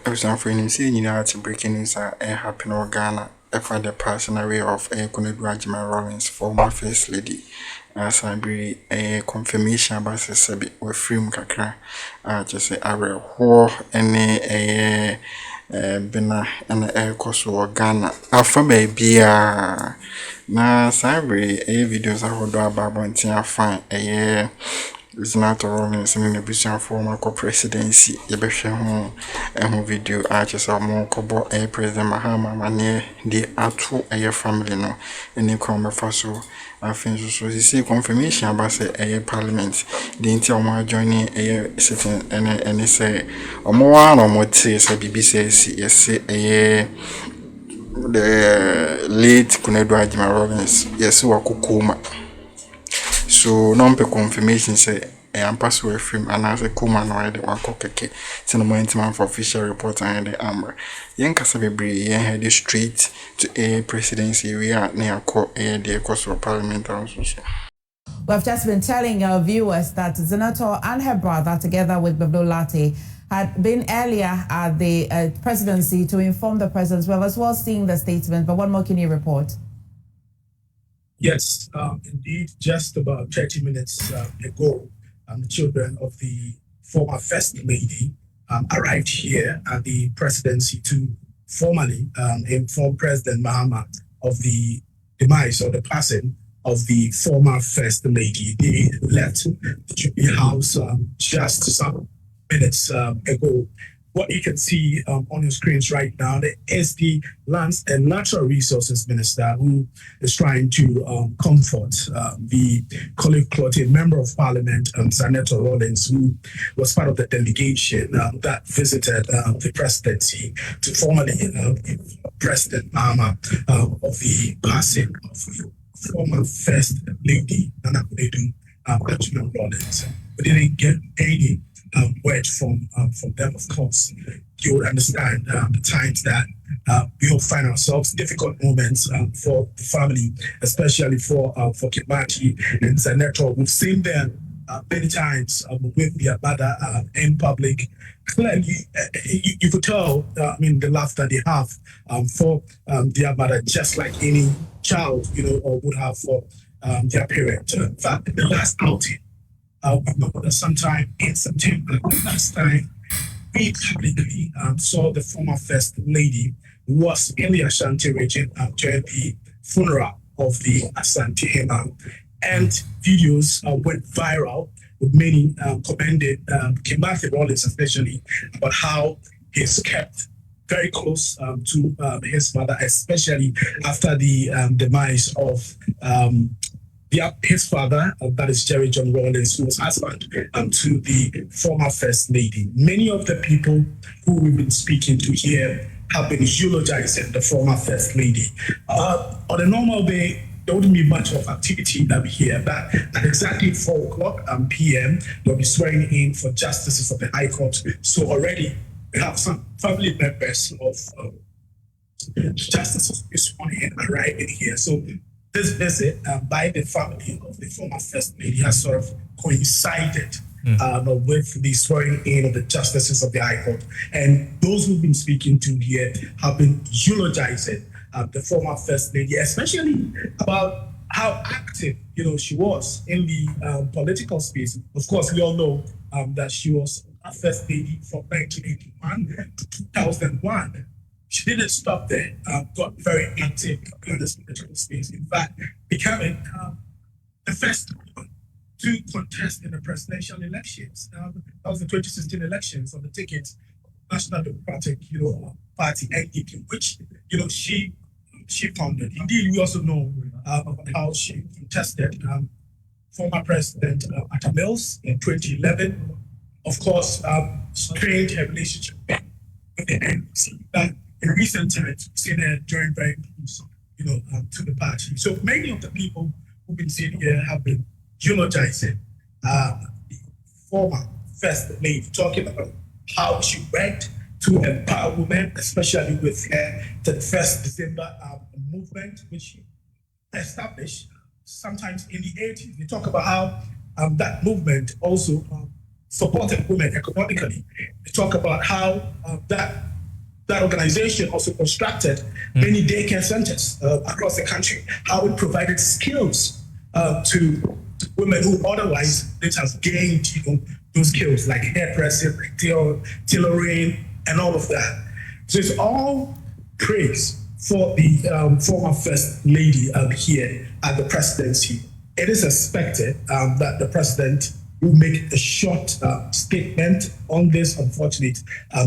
I'm for you say you know to breaking news happen in Ghana for the passing away of Konadu Rawlings, former first lady. As I be a confirmation about the sabi we film kakra. Just say I will any bena and koso Ghana. Afa baby na sabi videos ahodo ababonti afan Zanetor Rawlings in the Busian former co-presidency, Yabesha home and video arches are more cobo a President Mahama mane Ðéáth a family no and the Akroma faso. I think so he say confirmation about say a parliament. The intel joining a sitting and say or more or more say BBC yes say a the late Konadu Rawlings yes wakukuma. So number confirmation say am password film and as a kuma no the one kokeke tin for official report and the amber yen kasa bebre yen head straight to a presidency we are near court the course of parliament also. We've just been telling our viewers that Zanetor and her brother, together with Ðéáth, had been earlier at the presidency to inform the president. We have as well seen the statement, but what more can you report? Yes, indeed, just about 30 minutes ago, the children of the former First Lady arrived here at the presidency to formally inform President Mahama of the demise or the passing of the former First Lady. They left the Jubilee House just some minutes ago. What you can see on your screens right now is the Lands and Natural Resources Minister who is trying to comfort the colleague member of Parliament, Zanetor Rawlings, who was part of the delegation that visited the presidency to formally President Mahama of the passing of the former First Lady, Nana Rawlings. We didn't get any word from them, of course. You would understand the times that we all find ourselves, difficult moments for the family, especially for Kesi and Zanetor. We've seen them many times with their mother in public. Clearly, you could tell, the love that they have for their mother, just like any child, or would have for their parent. In fact, the last outing, sometime in September, last time, we publicly saw the former First Lady who was in the Ashanti region during the funeral of the Asante Hema. And videos went viral with many commended Ðéáth Rawlings, especially about how he's kept very close to his mother, especially after the demise of his father, that is Jerry John Rawlings, who was husband to the former First Lady. Many of the people who we've been speaking to here have been eulogizing the former First Lady. On a normal day, there wouldn't be much of activity that we hear, but at exactly 4 o'clock p.m., they'll be swearing in for justices of the High Court. So already we have some family members of justices sworn in arriving here. So this visit by the family of the former First Lady has sort of coincided with the swearing in of the justices of the High Court. And those who've been speaking to here have been eulogizing the former First Lady, especially about how active she was in the political space. Of course, we all know that she was a First Lady from 1981 to 2001. She didn't stop there, got very active in this political space. In fact, becoming the first one to contest in the presidential elections. That was the 2016 elections on the ticket of National Democratic Party, NDC, which she founded. Indeed, we also know about how she contested former President Atta Mills in 2011. Of course, strained her relationship with the NDC. But in recent times, we've seen her join very close, to the party. So many of the people who've been seen here have been eulogizing the former First Lady, talking about how she worked to empower women, especially with her 31st December movement, which she established sometimes in the 80s. They talk about how that movement also supported women economically. They talk about how that that organization also constructed many daycare centers across the country, how it provided skills to women who otherwise didn't have gained those skills like hairdressing, tailoring, and all of that. So it's all praise for the former First Lady here at the presidency. It is expected that the president will make a short statement on this unfortunate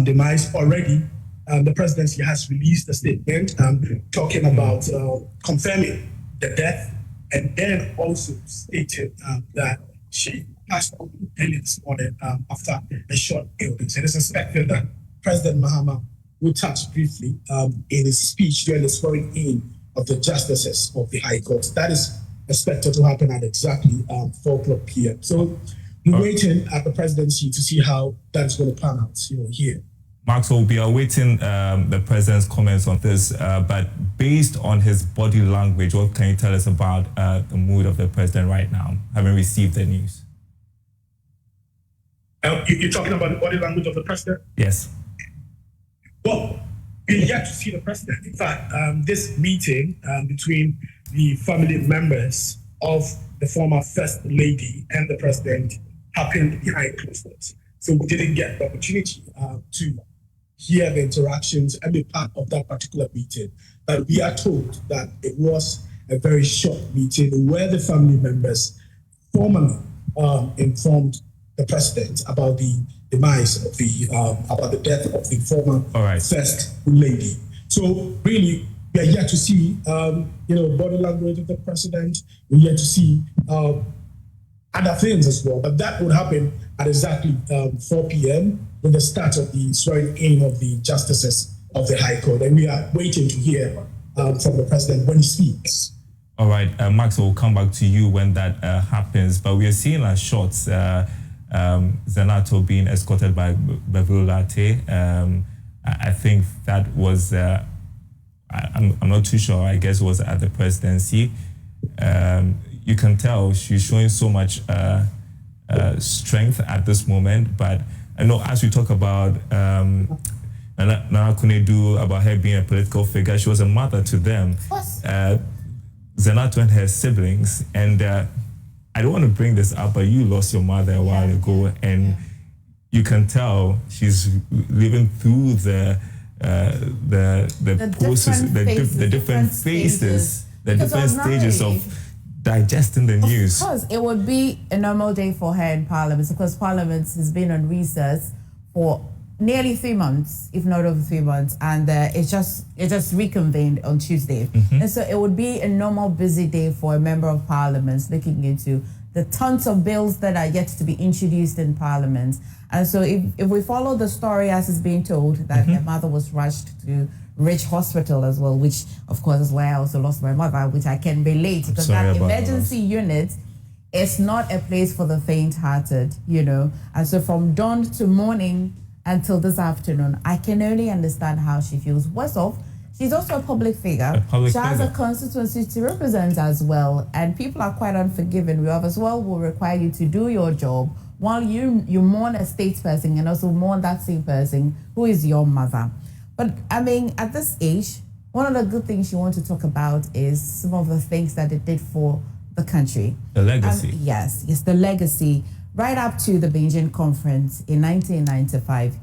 demise. Already, the presidency has released a statement talking about confirming the death, and then also stated that she passed on early this morning after a short illness. It is expected that President Mahama will touch briefly in his speech during the swearing in of the justices of the High Court. That is expected to happen at exactly 4 o'clock p.m. So we're waiting at the presidency to see how that's going to pan out here. Maxwell, we are awaiting the president's comments on this, but based on his body language, what can you tell us about the mood of the president right now, having received the news? You're talking about the body language of the president? Yes. Well, we're yet to see the president. In fact, this meeting between the family members of the former First Lady and the president happened behind closed doors. So we didn't get the opportunity to hear the interactions and be part of that particular meeting. But we are told that it was a very short meeting where the family members formally informed the president about the demise of about the death of the former First Lady. So really, we are yet to see, body language of the president. We're yet to see other things as well. But that would happen at exactly 4 p.m. with the start of the swearing in of the justices of the High Court. And we are waiting to hear from the president when he speaks. All right, Max, we'll come back to you when that happens. But we are seeing shots, Zanetor being escorted by Ðéáth. I think that was, I'm not too sure, I guess it was at the presidency. You can tell she's showing so much strength at this moment. But I know as we talk about Konadu, about her being a political figure, she was a mother to them. Zanetor and her siblings. And I don't want to bring this up, but you lost your mother a while ago, and you can tell she's living through the process, the different phases, the different stages of digesting the news. Because it would be a normal day for her in Parliament, because Parliament has been on recess for nearly 3 months, if not over 3 months, and it just reconvened on Tuesday. And so it would be a normal busy day for a member of Parliament looking into the tons of bills that are yet to be introduced in Parliament. And so if we follow the story as it's being told, that her mother was rushed to Rich Hospital as well, which of course is where I also lost my mother, which I can relate, because that emergency unit is not a place for the faint-hearted, And so from dawn to morning until this afternoon, I can only understand how she feels. Worse off, she's also a public figure. She has a constituency to represent as well, and people are quite unforgiving. We as well will require you to do your job while you mourn a statesperson and also mourn that same person who is your mother. But I mean, at this age, one of the good things you want to talk about is some of the things that it did for the country. The legacy. Yes, the legacy. Right up to the Beijing conference in 1995,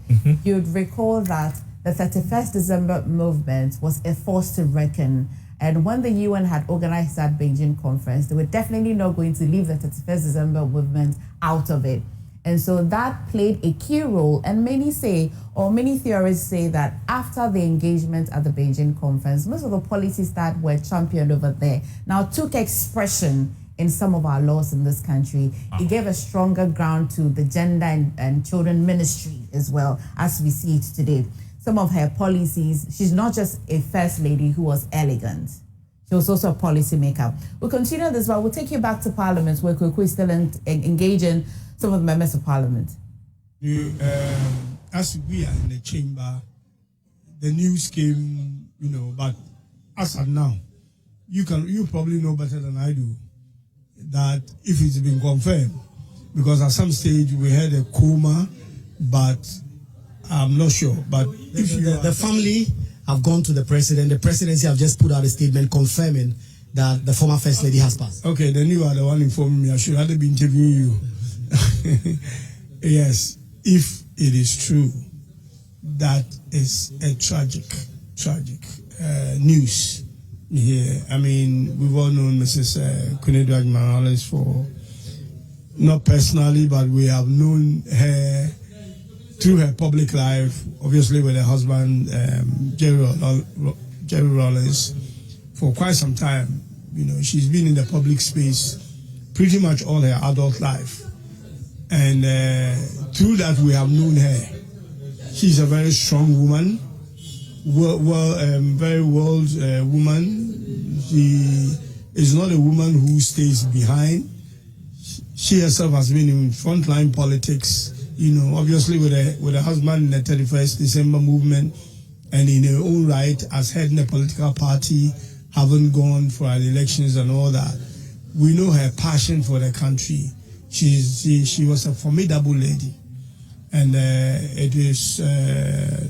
you'd recall that the 31st December movement was a force to reckon. And when the UN had organized that Beijing conference, they were definitely not going to leave the 31st December movement out of it. And so that played a key role. And many theorists say that after the engagement at the Beijing conference, most of the policies that were championed over there now took expression in some of our laws in this country. It gave a stronger ground to the gender and children ministry as well, as we see it today. Some of her policies, she's not just a first lady who was elegant. She was also a policy maker. We'll continue this, but we'll take you back to Parliament, where we're still engaging some of the members of Parliament. As we are in the chamber, the news came, but as of now, you probably know better than I do that if it's been confirmed, because at some stage we had a coma, but I'm not sure, but if the family have gone to the president, the presidency have just put out a statement confirming that the former first lady has passed. Okay, then you are the one informing me. I should have been interviewing you. Yes, if it is true, that is a tragic news. Yeah, I mean, we've all known Mrs. Konadu for, not personally, but we have known her through her public life, obviously with her husband, Jerry Rawlings, for quite some time. You know, she's been in the public space pretty much all her adult life. And through that, we have known her. She's a very strong woman, very world woman. She is not a woman who stays behind. She herself has been in frontline politics, you know, obviously with her husband in the 31st December movement, and in her own right as head in a political party, haven't gone for elections and all that. We know her passion for the country. She was a formidable lady. And it is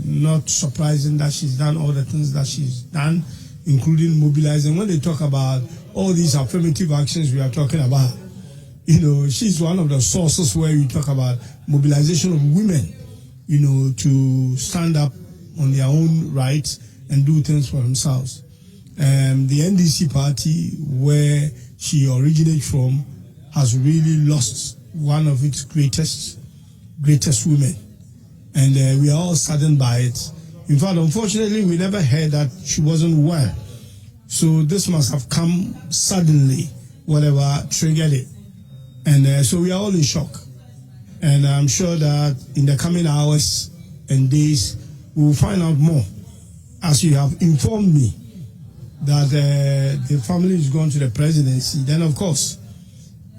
not surprising that she's done all the things that she's done, including mobilizing. When they talk about all these affirmative actions we are talking about, you know, she's one of the sources where you talk about mobilization of women, you know, to stand up on their own rights and do things for themselves. The NDC party, where she originated from, has really lost one of its greatest women, and we are all saddened by it. In fact, unfortunately, we never heard that she wasn't well, so this must have come suddenly, whatever triggered it, and so we are all in shock. And I'm sure that in the coming hours and days we will find out more, as you have informed me that the family is going to the presidency. Then of course,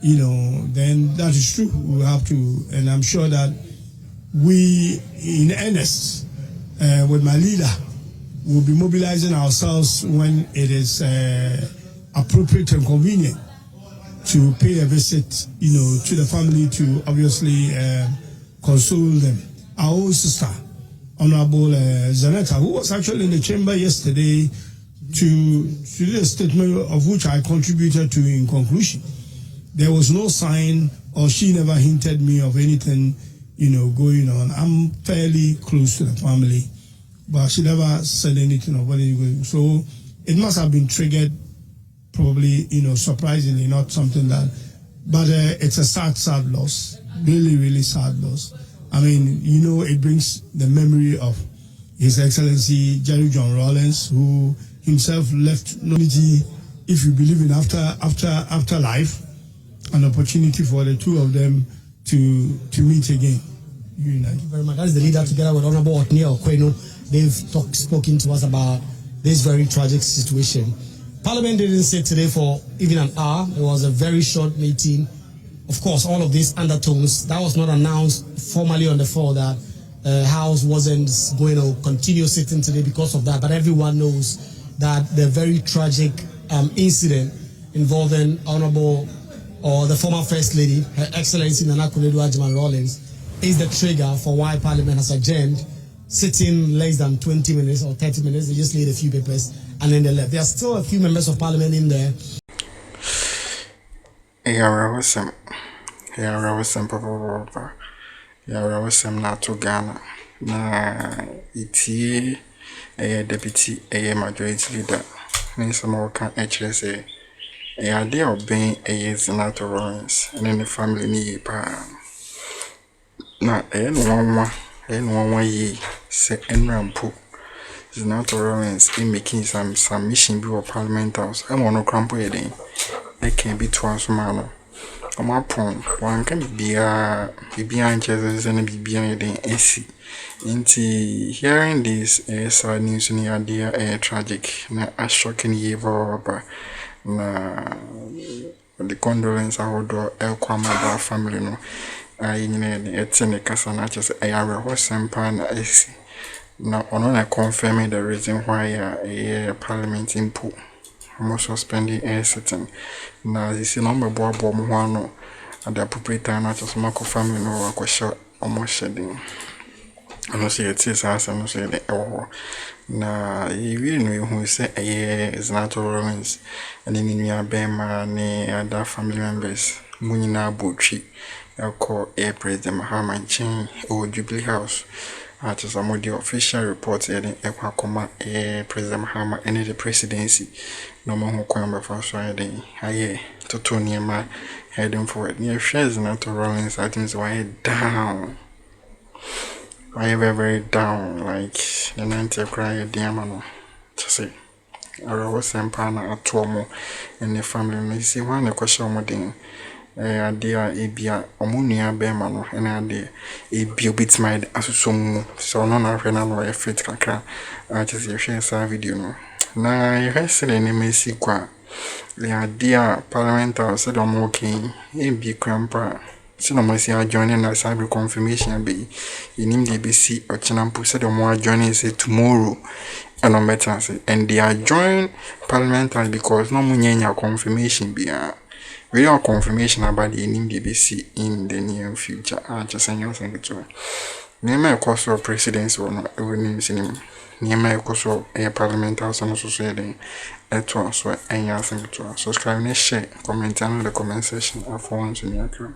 you know, then that is true. We will have to, and I'm sure that we, in earnest, with my leader, will be mobilizing ourselves when it is appropriate and convenient to pay a visit, you know, to the family to obviously console them. Our own sister, Honorable Zanetor, who was actually in the chamber yesterday to do a statement of which I contributed to in conclusion. There was no sign, or she never hinted me of anything, you know, going on. I'm fairly close to the family, but she never said anything of what is going on. So it must have been triggered, probably, you know, surprisingly, not something that, but it's a sad loss, really, really sad loss. I mean, you know, it brings the memory of His Excellency Jerry John Rawlings, who himself left humanity, if you believe in afterlife, an opportunity for the two of them to meet again. Unite. Thank you very much. That is the leader, together with Honorable Ðéáth. They've spoken to us about this very tragic situation. Parliament didn't sit today for even an hour. It was a very short meeting. Of course, all of these undertones, that was not announced formally on the floor that House wasn't going to continue sitting today because of that. But everyone knows that the very tragic incident involving the former First Lady, Her Excellency Nana Konadu Rawlings, is the trigger for why Parliament has adjourned, sitting less than 20 minutes or 30 minutes. They just laid a few papers and then they left. There are still a few members of Parliament in there. Not to Ghana. Na iti deputy majority leader. Nisa Morkan HSA. Idea of being Zanetor Rawlings and then the family ni pa. Na one ye say enrampo. Zanetor Rawlings in making some mission before Parliament House. I want to cramp wedding. They can be twice manner. My point, one can be behind Jesus and be behind the AC. Into hearing this sad news in the idea tragic, a shocking evil, the condolence I would do Akroma family. No, I it's in the Casanachas, I have a horse and pan AC. Now, on confirming the reason why a parliament input. Almost suspending air sitting. Now, this is number one at the appropriate time, not just Marco family or a question almost shedding. ano so yɛte saa asɛm no so yɛde ɛwɔ hɔ na yɛwie no yɛhu sɛ ɛyɛ Zanetor Rawlings ɛne ne nua bɛma ne other family members mu nyinaa bɔtwi ɛkɔ President Mahama nkyɛn ɛwɔ Jubilee House at some of the official reports yɛde ɛkɔ akɔma President Mahama ɛne the presidency no more who kwan bɛfa so yɛde ayɛ toto nneɛma heading forward near shares Zanetor Rawlings I think why down why very down like the 90 cry diamano to say or was sempana at Tomo and the family you see one a question modern idea ebia omunia bemano and idea a bit mind as so no na friend no e fit kakra just share some video no na yɛhɛsɛ ne mesi kwa le idea parliamental said I'm okay e bi krampa si no masi join na cyber confirmation be in the BC or chinampu said I'm joining say tomorrow and on better say and they are join parliamental because no munyenya confirmation be real confirmation about the NDC in the near future. Just saying something to Nema Koso presidency or not, Newz in Nema Koso a parliamentary society at once, so any other thing to subscribe, share, comment, and the comment section of Akroma.